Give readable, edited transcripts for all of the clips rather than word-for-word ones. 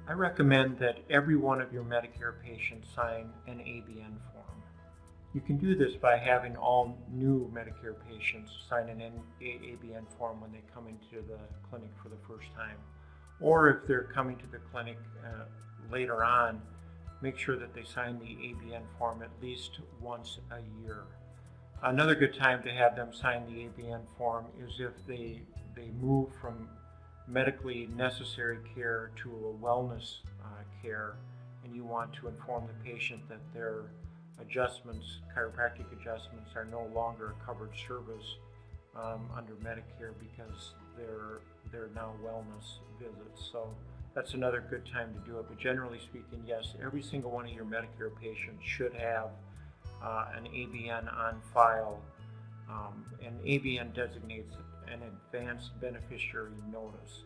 I recommend that every one of your Medicare patients sign an ABN form. You can do this by having all new Medicare patients sign an ABN form when they come into the clinic for the first time. Or if they're coming to the clinic later on, make sure that they sign the ABN form at least once a year. Another good time to have them sign the ABN form is if they move from medically necessary care to a wellness care, and you want to inform the patient that their adjustments, chiropractic adjustments, are no longer a covered service under Medicare because they're now wellness visits. So that's another good time to do it. But generally speaking, yes, every single one of your Medicare patients should have an ABN on file. And ABN designates an advanced beneficiary notice.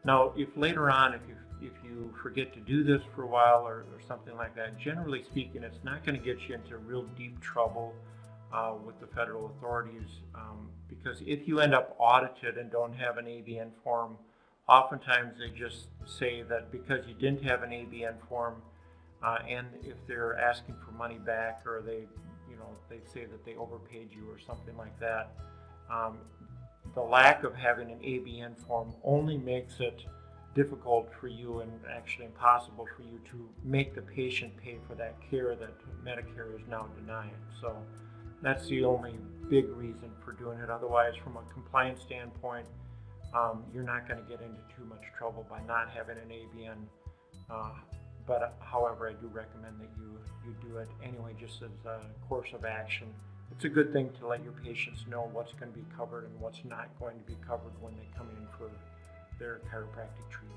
Now, if later on, if you forget to do this for a while or something like that, generally speaking, it's not going to get you into real deep trouble with the federal authorities, because if you end up audited and don't have an ABN form, oftentimes they just say that because you didn't have an ABN form, and if they're asking for money back, or they say that they overpaid you or something like that, the lack of having an ABN form only makes it difficult for you and actually impossible for you to make the patient pay for that care that Medicare is now denying. So that's the only big reason for doing it. Otherwise, from a compliance standpoint, you're not going to get into too much trouble by not having an ABN. But however, I do recommend that you do it anyway, just as a course of action. It's a good thing to let your patients know what's going to be covered and what's not going to be covered when they come in for their chiropractic treatment.